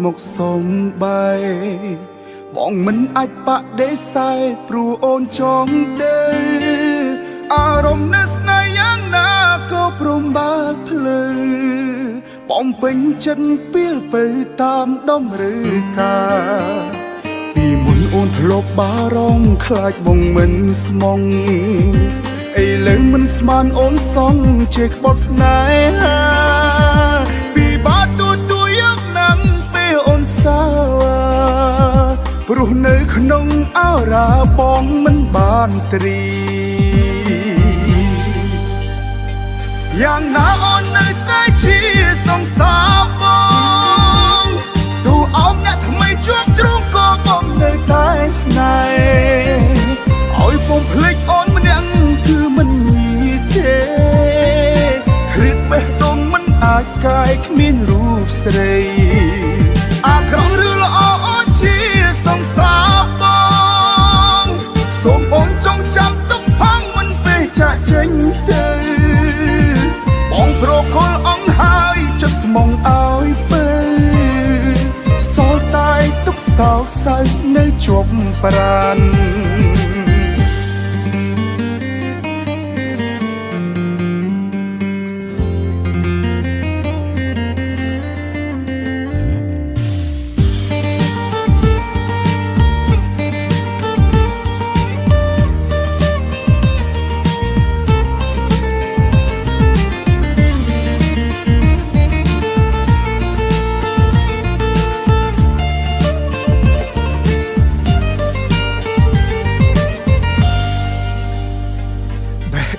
មកសុំបែបងមិនអាចបដិសេធព្រោះអូនចង់ទេអារម្មណ៍នៅស្នេហ៍យ៉ាងណាក៏ព្រមបើកភ្លឺបងពេញចិត្តពីលទៅតាមដុំឬកាពីមុនអូនធ្លាប់បារម្ភខ្លាចបងមិនស្មងឥឡូវមិនស្មានអូនសងជាក្បត់ស្នេហាពីបាទូយកណាំពេលអូនសាព្រោះនៅក្នុងអរាបងមិនបានត្រៀយ៉ាងណាអូននៅតែជាសង្សារបងទូអោបអ្នកថ្មីជាប់ទ្រូងក៏បងនៅតែស្នេហ៍ឲ្យបងភ្លេចអូនម្នាក់គឺមិនងាយទេឃ្លាតបេះដូងមិនអាចកាយគ្មានរូបស្រីអាក្រក់ឬល្អអូនជាសង្សារបងសូមអូនចងចាំទុកផងមិនពេលចាក់ចេញទៅបងប្រគល់អង្គហើយចិត្តស្មងឲ្យពេសល់តែទុកសោកសៅនៅជាប់ប្រាណ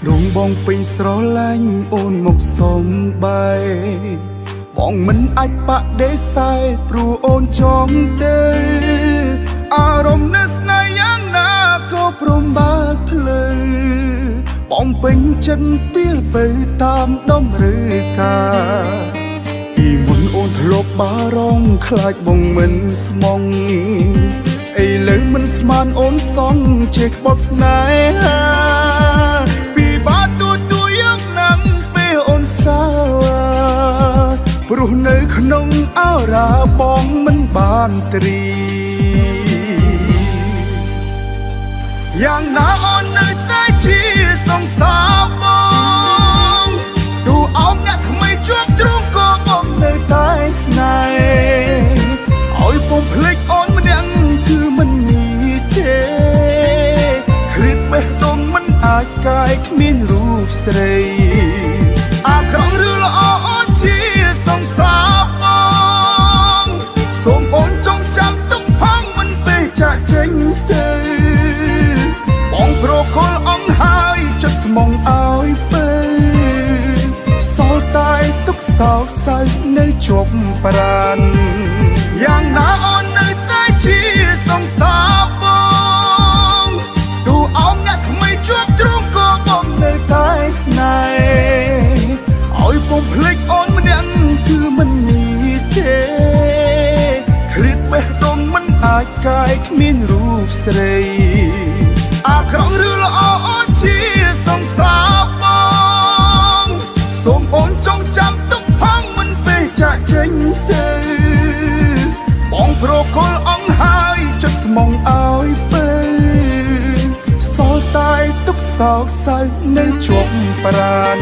ដងបងពេញស្រឡាញ់អូនមកសុំបែបងមិនអាចបដិសេធព្រោះអូនចង់ទេអារម្មណ៍នៅស្នេហ៍យ៉ាងណាក៏ព្រមបើកភ្លឺបងពេញចិត្តពីលទៅតាមដុំឬកាពីមុនអូនធ្លាប់បារម្ភខ្លាចបងមិនស្មងឥឡូវមិនស្មានអូនសងជាក្បត់ស្នេហាបាទូយកណាំពេលអូនសាព្រោះនៅក្នុងអរាបងមិនបានត្រៀយ៉ាងណាអូននៅតែជាសង្សារបងទូអោបអ្នកថ្មីជាប់ទ្រូងក៏បងនៅតែស្នេហ៍ឲ្យបងភ្លេចអូនម្នាក់គឺមិនងាយទេឃ្លាតបេះដូងមិនអាចកាយគ្មានរូបស្រីអាក្រក់ឬល្អអូនជាសង្សារបងសូមអូនចងចាំទុកផងមិនពេលចាក់ចេញទៅបងប្រគល់អង្គហើយចិត្តស្មងឲ្យពេសល់តែទុកសោកសៅនៅជាប់ប្រាណយ៉ាងណាអូននៅតែជាសង្សារបងទូអោបអ្នកថ្មីជាប់ទ្រូងក៏បងនៅតែស្នេហ៍ឲ្យបងភ្លេចអូនម្នាក់គឺមិនងាយទេឃ្លាតបេះដូងមិនអាចកាយគ្មានរូបស្រីអាក្រក់ឬល្អអូនជាសង្សារបងសូមអូនចងចាំទុកផងមិនពេលចាក់ចេញទៅបងប្រគល់អង្គហើយចិត្តស្មងឲ្យពេសល់តែទុកសោកសៅនៅជាប់ប្រាណ